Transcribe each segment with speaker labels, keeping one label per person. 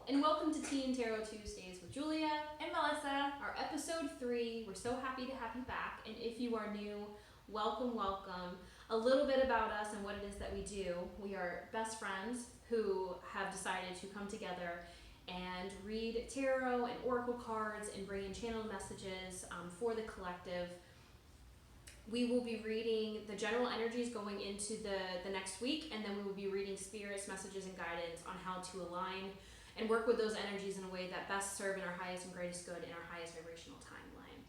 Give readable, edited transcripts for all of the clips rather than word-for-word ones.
Speaker 1: and welcome to Tea and Tarot Tuesdays with Julia
Speaker 2: and Melissa.
Speaker 1: Our episode 3. We're so happy to have you back, and if you are new, welcome. A little bit about us and what it is that we do. We are best friends who have decided to come together and read tarot and oracle cards and bring in channeled messages for the collective. We will be reading the general energies going into the next week, and then we will be reading spirits, messages, and guidance on how to align and work with those energies in a way that best serve in our highest and greatest good in our highest vibrational timeline.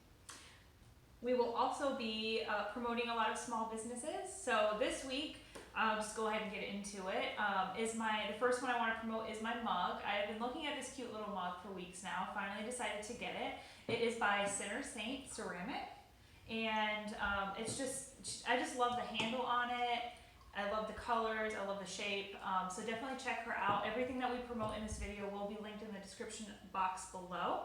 Speaker 2: We will also be promoting a lot of small businesses. So this week, I'll just go ahead and get into it. The first one I want to promote is my mug. I've been looking at this cute little mug for weeks now. Finally decided to get it. It is by Sinner Saint Ceramic. And it's just, I just love the handle on it. I love the colors, I love the shape, so definitely check her out. Everything that we promote in this video will be linked in the description box below.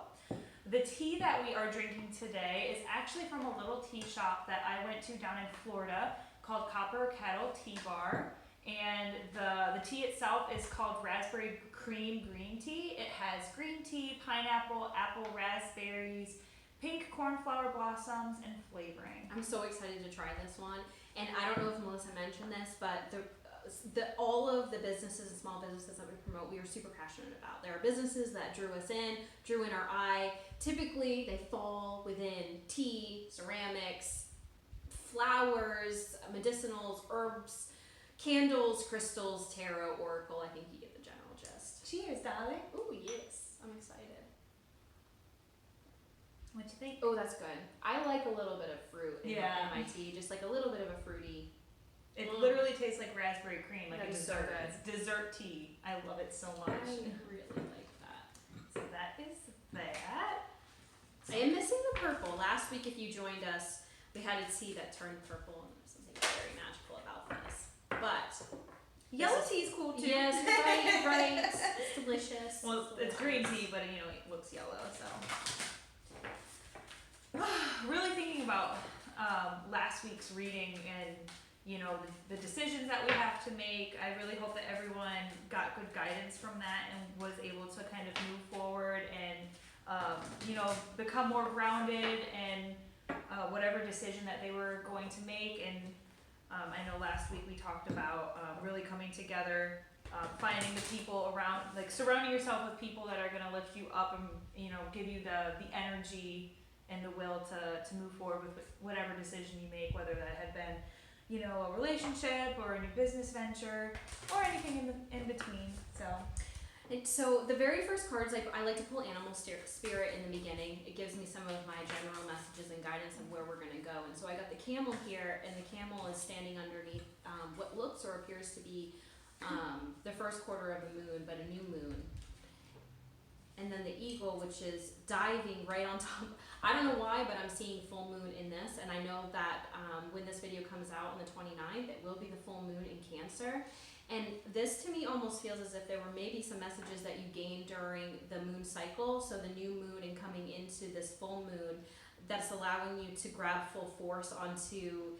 Speaker 2: The tea that we are drinking today is actually from a little tea shop that I went to down in Florida called Copper Kettle Tea Bar. And the tea itself is called Raspberry Cream Green Tea. It has green tea, pineapple, apple, raspberries, pink cornflower blossoms, and flavoring.
Speaker 1: I'm so excited to try this one. And I don't know if Melissa mentioned this, but all of the businesses and small businesses that we promote, we are super passionate about. There are businesses that drew in our eye. Typically, they fall within tea, ceramics, flowers, medicinals, herbs, candles, crystals, tarot, oracle. I think you get the general gist.
Speaker 2: Cheers, darling.
Speaker 1: Oh, yes. I'm excited.
Speaker 2: What you think?
Speaker 1: Oh, that's good. I like a little bit of fruit in my tea, just like a little bit of a fruity.
Speaker 2: It literally tastes like raspberry cream, like
Speaker 1: that
Speaker 2: a dessert. So it's dessert tea. I love it so much.
Speaker 1: I really like that.
Speaker 2: So that is that.
Speaker 1: I am missing the purple. Last week, if you joined us, we had a tea that turned purple, and there's something very magical about this. But
Speaker 2: yellow tea is cool too.
Speaker 1: Yes, right. It's delicious.
Speaker 2: Well, it's green tea, but it looks yellow, so. Really thinking about last week's reading and the decisions that we have to make. I really hope that everyone got good guidance from that and was able to kind of move forward and become more grounded in whatever decision that they were going to make. And I know last week we talked about really coming together, finding the people around, like surrounding yourself with people that are going to lift you up and give you the energy and the will to move forward with whatever decision you make, whether that had been, a relationship or a new business venture or anything in between.
Speaker 1: So the very first cards, I like to pull animal spirit in the beginning. It gives me some of my general messages and guidance of where we're going to go. And so I got the camel here, and the camel is standing underneath what looks or appears to be the first quarter of a moon, but a new moon. And then the eagle, which is diving right on top. I don't know why, but I'm seeing full moon in this. And I know that when this video comes out on the 29th, it will be the full moon in Cancer. And this to me almost feels as if there were maybe some messages that you gained during the moon cycle. So the new moon and coming into this full moon, that's allowing you to grab full force onto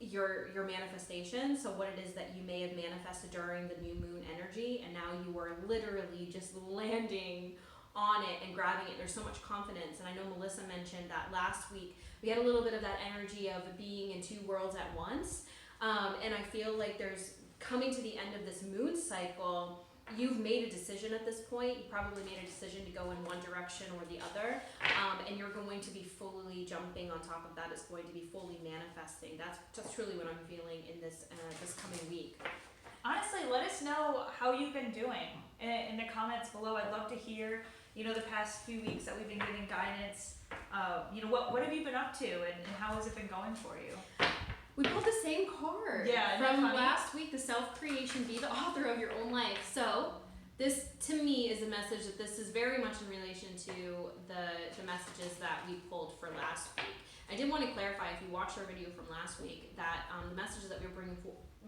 Speaker 1: your manifestation. So what it is that you may have manifested during the new moon energy, and now you are literally just landing on it and grabbing it. There's so much confidence. And I know Melissa mentioned that last week we had a little bit of that energy of being in two worlds at once. And I feel like there's coming to the end of this moon cycle, you've made a decision at this point. You probably made a decision to go in one direction or the other. And you're going to be fully jumping on top of that. It's going to be fully manifesting. That's truly what I'm feeling in this coming week.
Speaker 2: Honestly, let us know how you've been doing in the comments below. I'd love to hear, the past few weeks that we've been giving guidance. What have you been up to and how has it been going for you?
Speaker 1: We pulled the same card from last week, the self-creation, be the author of your own life. So this, to me, is a message that this is very much in relation to the messages that we pulled for last week. I did want to clarify, if you watched our video from last week, that the messages that we're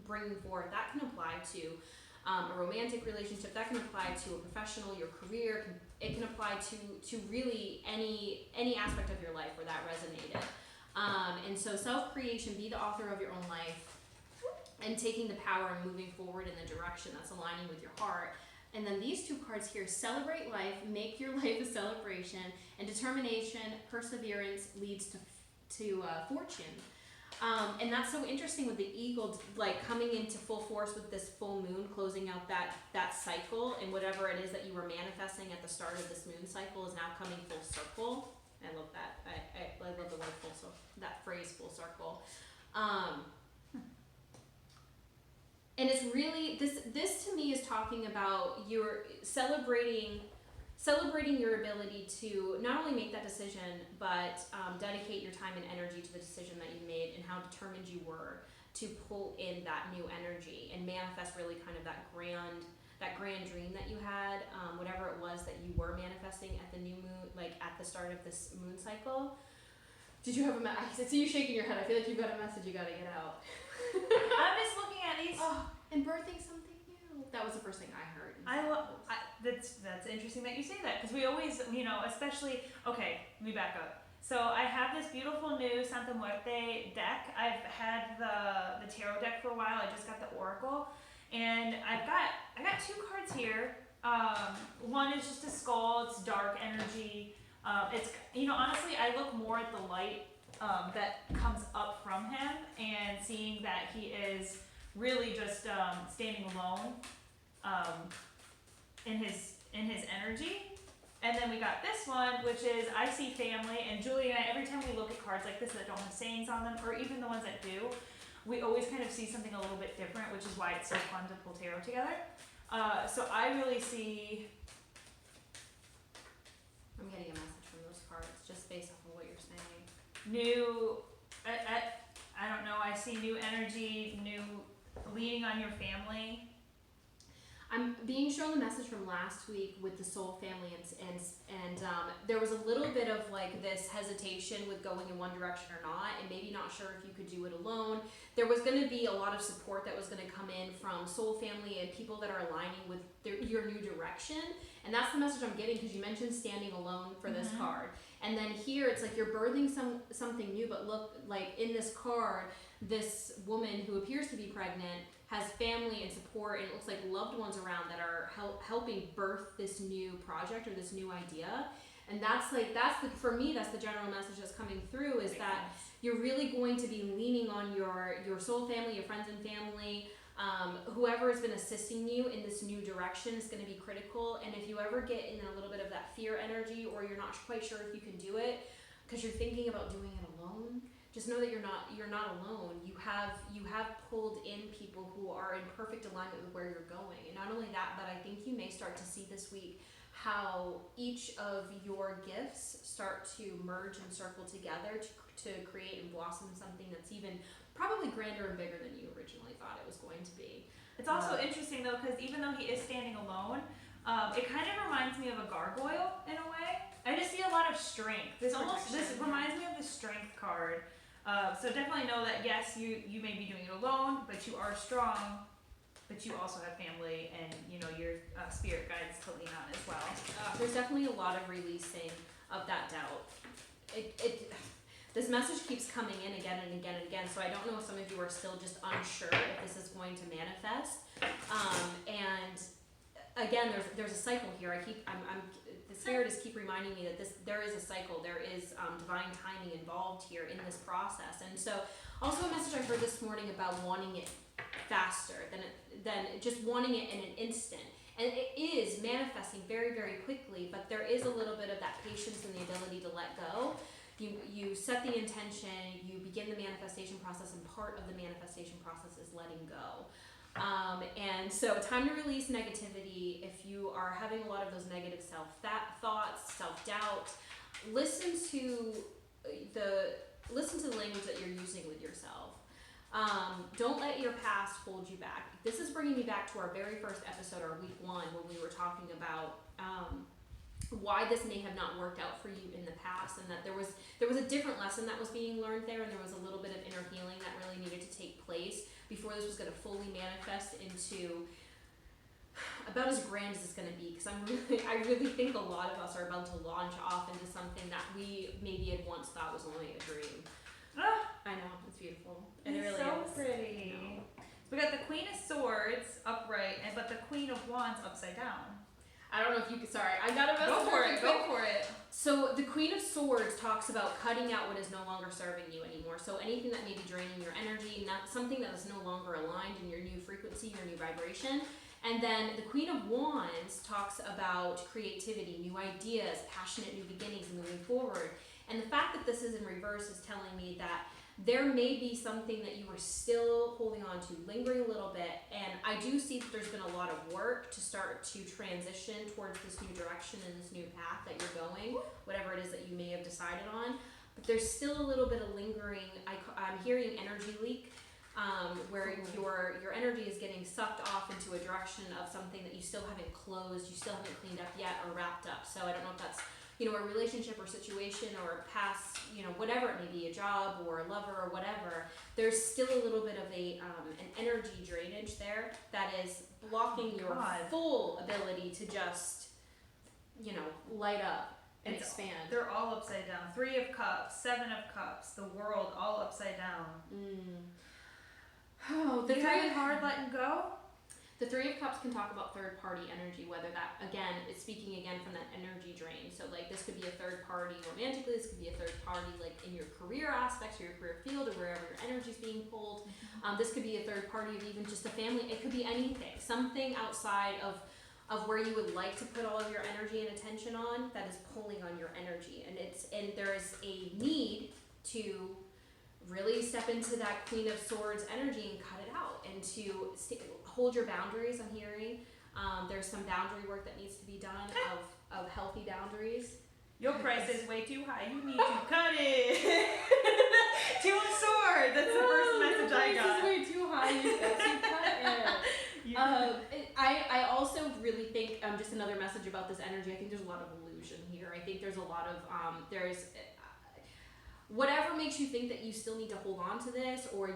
Speaker 1: bringing forward, that can apply to a romantic relationship, that can apply to a professional, your career, it can apply to really any aspect of your life where that resonated. And so self-creation, be the author of your own life, and taking the power and moving forward in the direction that's aligning with your heart. And then these two cards here, celebrate life, make your life a celebration, and determination, perseverance leads to fortune. And that's so interesting with the eagle, like coming into full force with this full moon, closing out that cycle, and whatever it is that you were manifesting at the start of this moon cycle is now coming full circle. I love that. I love the word full circle, that phrase, full circle. And it's really, this to me is talking about your celebrating your ability to not only make that decision, but dedicate your time and energy to the decision that you made, and how determined you were to pull in that new energy and manifest really kind of that grand dream that you had, whatever it was that you were manifesting at the new moon, like at the start of this moon cycle. Did you have I see you shaking your head. I feel like you've got a message you got to get out.
Speaker 2: I'm just looking at these.
Speaker 1: Oh, and birthing something new. That was the first thing I heard.
Speaker 2: That's interesting that you say that, because we always, especially, okay, let me back up. So I have this beautiful new Santa Muerte deck. I've had the tarot deck for a while. I just got the Oracle, and I got two cards here. One is just a skull. It's dark energy. It's honestly, I look more at the light that comes up from him, and seeing that he is really just standing alone in his energy. And then we got this one, which is I see family, and Julie and I, every time we look at cards like this that don't have sayings on them, or even the ones that do, we always kind of see something a little bit different, which is why it's so fun to pull tarot together. So I really see,
Speaker 1: I'm getting a message from those cards just based off of what you're saying.
Speaker 2: new, I don't know, I see new energy, new leaning on your family.
Speaker 1: I'm being shown the message from last week with the soul family, and there was a little bit of like this hesitation with going in one direction or not, and maybe not sure if you could do it alone. There was going to be a lot of support that was going to come in from soul family and people that are aligning with your new direction, and that's the message I'm getting, because you mentioned standing alone for this card, and then here it's like you're birthing something new, but look, like in this card, this woman who appears to be pregnant has family and support, and it looks like loved ones around that are helping birth this new project or this new idea. And for me, that's the general message that's coming through, is that you're really going to be leaning on your soul family, your friends and family, whoever has been assisting you in this new direction is going to be critical. And if you ever get in a little bit of that fear energy, or you're not quite sure if you can do it because you're thinking about doing it alone, just know that you're not alone. You have pulled in people who are in perfect alignment with where you're going. And not only that, but I think you may start to see this week how each of your gifts start to merge and circle together to create and blossom something that's even probably grander and bigger than you originally thought it was going to be.
Speaker 2: It's also interesting though, because even though he is standing alone, it kind of reminds me of a gargoyle in a way. I just see a lot of strength. This reminds me of the strength card. So definitely know that yes, you may be doing it alone, but you are strong, but you also have family and your spirit guides to lean on as well.
Speaker 1: There's definitely a lot of releasing of that doubt. This message keeps coming in again and again and again, so I don't know if some of you are still just unsure if this is going to manifest. And again, there's a cycle here. The spirits keep reminding me that there is a cycle, there is divine timing involved here in this process. And so also a message I heard this morning about wanting it faster than just wanting it in an instant. And it is manifesting very, very quickly, but there is a little bit of that patience and the ability to let go. You set the intention, you begin the manifestation process, and part of the manifestation process is letting go. And so time to release negativity. If you are having a lot of those negative thoughts, self-doubt, listen to the language that you're using with yourself. Don't let your past hold you back. This is bringing me back to our very first episode, our week 1, when we were talking about why this may have not worked out for you in the past, and that there was a different lesson that was being learned there, and there was a little bit of inner healing that really needed to take place before this was going to fully manifest into about as grand as it's going to be. Because I really think a lot of us are about to launch off into something that we maybe had once thought was only a dream. I know, it's beautiful. And it really
Speaker 2: so
Speaker 1: is.
Speaker 2: pretty. So we got the Queen of Swords upright, but the Queen of Wands upside down.
Speaker 1: I don't know if you could, sorry, I got a message.
Speaker 2: Go for it.
Speaker 1: So the Queen of Swords talks about cutting out what is no longer serving you anymore. So anything that may be draining your energy, not something that is no longer aligned in your new frequency, your new vibration. And then the Queen of Wands talks about creativity, new ideas, passionate new beginnings, moving forward. And the fact that this is in reverse is telling me that there may be something that you are still holding on to, lingering a little bit. And I do see that there's been a lot of work to start to transition towards this new direction and this new path that you're going, whatever it is that you may have decided on. But there's still a little bit of lingering, I'm hearing energy leak, where your energy is getting sucked off into a direction of something that you still haven't closed, you still haven't cleaned up yet or wrapped up. So I don't know if that's, you know, a relationship or situation or past, you know, whatever it may be, a job or a lover or whatever, there's still a little bit of an energy drainage there that is blocking your full ability to just, you know, light up and expand.
Speaker 2: They're all upside down. 3 of Cups, 7 of Cups, the World, all upside down.
Speaker 1: Oh,
Speaker 2: the 3 of hard letting go?
Speaker 1: The 3 of Cups can talk about third party energy, whether that, again, it's speaking again from that energy drain. So like this could be a third party romantically, this could be a third party like in your career aspects or your career field or wherever your energy is being pulled. This could be a third party of even just a family. It could be anything, something outside of where you would like to put all of your energy and attention on that is pulling on your energy. And there is a need to really step into that Queen of Swords energy and cut it out and to hold your boundaries. I'm hearing there's some boundary work that needs to be done of healthy boundaries.
Speaker 2: Your price is way too high. You need to cut it. 2 of Swords. That's the first message I got.
Speaker 1: Your price is way too high. You got to cut it. I also really think just another message about this energy. I think there's a lot of illusion here. I think there's a lot of whatever makes you think that you still need to hold on to this, or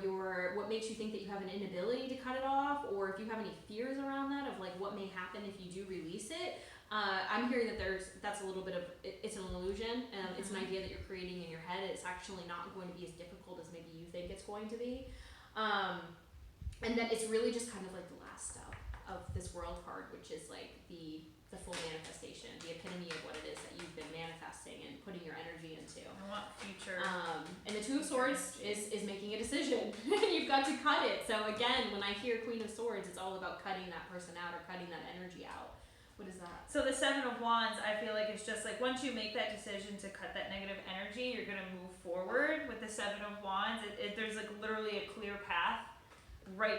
Speaker 1: what makes you think that you have an inability to cut it off, or if you have any fears around that of like what may happen if you do release it. I'm hearing that that's a little bit of it's an illusion. It's an idea that you're creating in your head. It's actually not going to be as difficult as maybe you think it's going to be. And then it's really just kind of like the last step of this World card, which is like the full manifestation, the epitome of what it is that you've been manifesting and putting your energy into.
Speaker 2: I want future.
Speaker 1: And the 2 of Swords is making a decision. You've got to cut it. So again, when I hear Queen of Swords, it's all about cutting that person out or cutting that energy out. What is that?
Speaker 2: So the 7 of Wands, I feel like it's just like once you make that decision to cut that negative energy, you're gonna move forward. With the 7 of Wands, there's like literally a clear path, right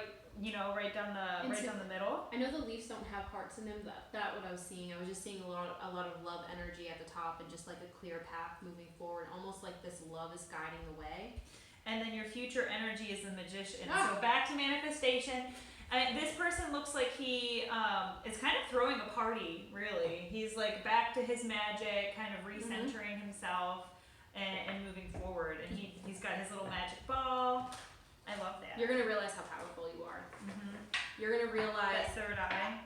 Speaker 2: down the middle.
Speaker 1: I know the leaves don't have hearts in them. That what I was seeing. I was just seeing a lot of love energy at the top and just like a clear path moving forward, almost like this love is guiding the way.
Speaker 2: And then your future energy is the Magician. So back to manifestation. This person looks like he is kind of throwing a party, really. He's like back to his magic, kind of recentering himself and moving forward. And he's got his little magic ball. I love that.
Speaker 1: You're going to realize how powerful you are. You're going to realize...
Speaker 2: That third eye.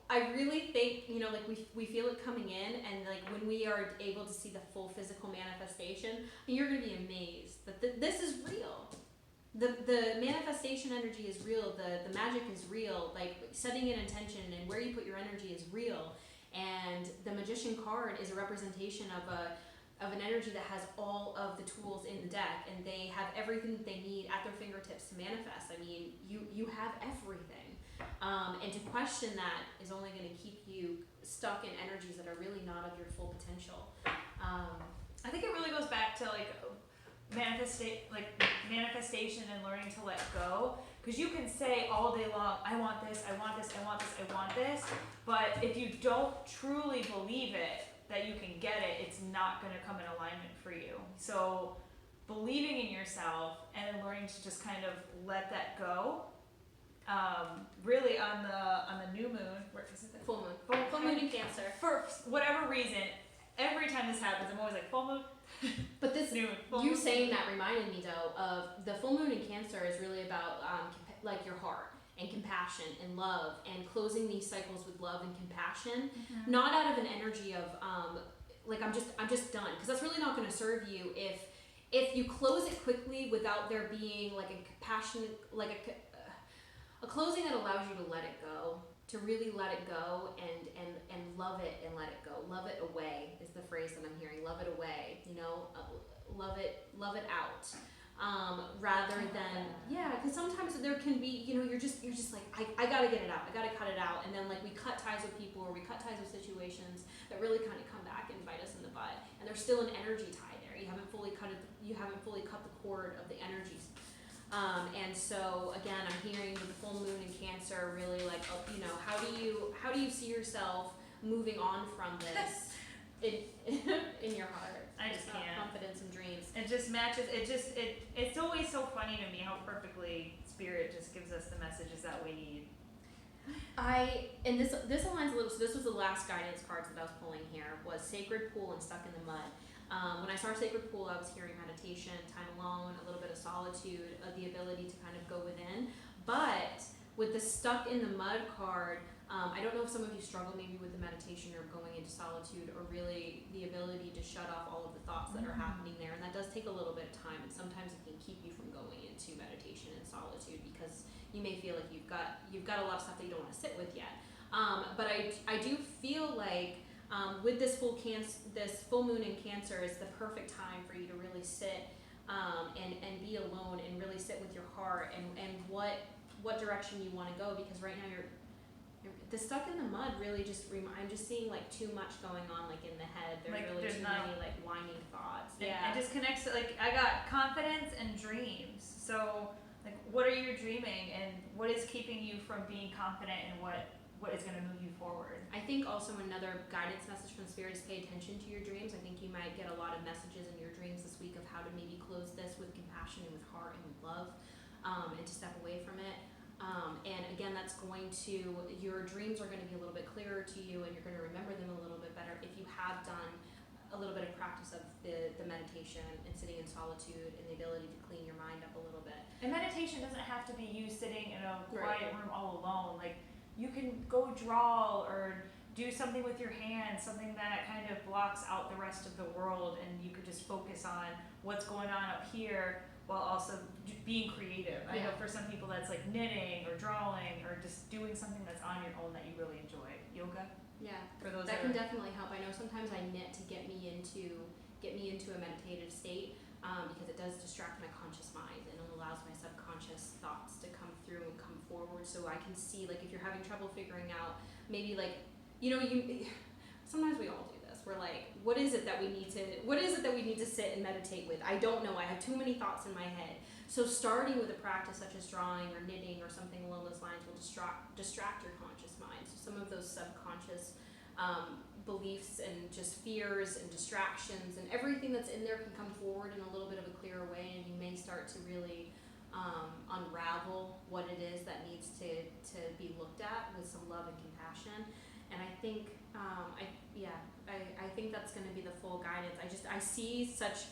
Speaker 1: I really think, you know, like we feel it coming in, and like when we are able to see the full physical manifestation, you're going to be amazed that this is real. The manifestation energy is real. The magic is real. Like setting an intention and where you put your energy is real. And the Magician card is a representation of an energy that has all of the tools in the deck, and they have everything that they need at their fingertips to manifest. I mean, you have everything. And to question that is only going to keep you stuck in energies that are really not of your full potential.
Speaker 2: I think it really goes back to like manifestation and learning to let go, because you can say all day long, I want this, I want this, I want this, I want this, but if you don't truly believe it, that you can get it, it's not going to come in alignment for you. So believing in yourself and learning to just kind of let that go. Really on the new moon, where is it? The
Speaker 1: Full moon in Cancer.
Speaker 2: For whatever reason, every time this happens, I'm always like, full moon.
Speaker 1: But this
Speaker 2: new
Speaker 1: you saying that reminded me though of the full moon in Cancer is really about like your heart and compassion and love and closing these cycles with love and compassion, not out of an energy of like I'm just done, because that's really not going to serve you if you close it quickly without there being like a compassion, like a closing that allows you to let it go, to really let it go and love it and let it go. Love it away is the phrase that I'm hearing. Love it away, you know, love it out. Rather than, yeah, because sometimes there can be, you know, you're just like, I gotta get it out, I gotta cut it out, and then like we cut ties with people or we cut ties with situations that really kind of come back and bite us in the butt, and there's still an energy tie there. You haven't fully cut the cord of the energies. And so again, I'm hearing with the full moon in Cancer, really like, you know, how do you see yourself moving on from this in your heart?
Speaker 2: I just can't.
Speaker 1: Confidence and dreams.
Speaker 2: It just matches. It's always so funny to me how perfectly Spirit just gives us the messages that we need.
Speaker 1: And this aligns a little. So this was the last guidance cards that I was pulling here, was Sacred Pool and Stuck in the Mud. When I saw Sacred Pool, I was hearing meditation, time alone, a little bit of solitude, the ability to kind of go within. But with the Stuck in the Mud card, I don't know if some of you struggle maybe with the meditation or going into solitude, or really the ability to shut off all of the thoughts that are happening there. And that does take a little bit of time, and sometimes it can keep you from going into meditation and solitude because you may feel like you've got a lot of stuff that you don't want to sit with yet. But I do feel like with this full moon in Cancer is the perfect time for you to really sit and be alone and really sit with your heart and what direction you want to go, because right now you're the Stuck in the Mud really just I'm just seeing like too much going on like in the head. There's many like whining thoughts.
Speaker 2: Yeah, it just connects to, like, I got confidence and dreams. So like, what are you dreaming, and what is keeping you from being confident in what is going to move you forward?
Speaker 1: I think also another guidance message from Spirit is pay attention to your dreams. I think you might get a lot of messages in your dreams this week of how to maybe close this with compassion and with heart and with love, and to step away from it. And again, that's your dreams are going to be a little bit clearer to you, and you're going to remember them a little bit better if you have done a little bit of practice of the meditation and sitting in solitude and the ability to clean your mind up a little bit.
Speaker 2: And meditation doesn't have to be you sitting in a quiet room all alone. Like, you can go draw or do something with your hands, something that kind of blocks out the rest of the world, and you could just focus on what's going on up here while also being creative. I know for some people that's like knitting or drawing or just doing something that's on your own that you really enjoy. Yoga?
Speaker 1: Yeah,
Speaker 2: for those
Speaker 1: that can definitely help. I know sometimes I knit to get me into a meditative state, because it does distract my conscious mind and it allows my subconscious thoughts to come through and come forward, so I can see, like, if you're having trouble figuring out maybe, like, you know, sometimes we all do this. We're like, what is it that we need to sit and meditate with? I don't know. I have too many thoughts in my head. So starting with a practice such as drawing or knitting or something along those lines will distract your conscious mind. So some of those subconscious beliefs and just fears and distractions and everything that's in there can come forward in a little bit of a clearer way, and you may start to really unravel what it is that needs to be looked at with some love and compassion. And I think I think that's going to be the full guidance. I see such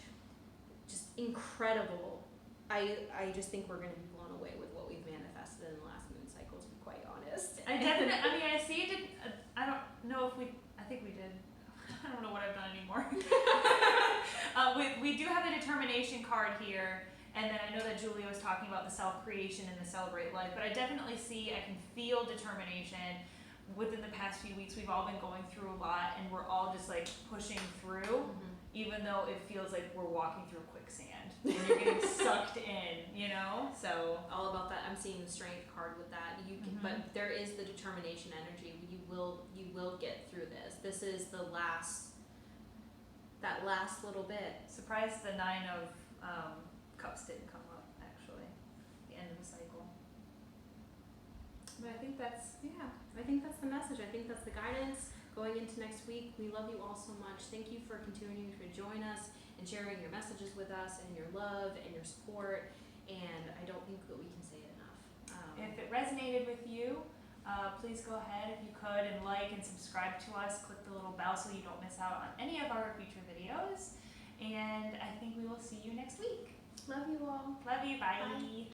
Speaker 1: just incredible. I just think we're going to be blown away with what we've manifested in the last moon cycle, to be quite honest.
Speaker 2: I see it. I don't know if I think we did. I don't know what I've done anymore. We do have a determination card here, and then I know that Julia was talking about the self-creation and the celebrate life, but I definitely I can feel determination. Within the past few weeks, we've all been going through a lot, and we're all just like pushing through, even though it feels like we're walking through quicksand and you're getting sucked in, you know? So
Speaker 1: all about that. I'm seeing the strength card with that. You can, but there is the determination energy. You will get through this. This is that last little bit.
Speaker 2: Surprised the 9 of Cups didn't come up, actually, the end of the cycle. But I think that's
Speaker 1: the message. I think that's the guidance going into next week. We love you all so much. Thank you for continuing to join us and sharing your messages with us and your love and your support. And I don't think that we can say it enough.
Speaker 2: If it resonated with you, please go ahead, if you could, and like and subscribe to us. Click the little bell so you don't miss out on any of our future videos. And I think we will see you next week.
Speaker 1: Love you all.
Speaker 2: Love you. Bye.
Speaker 1: Bye.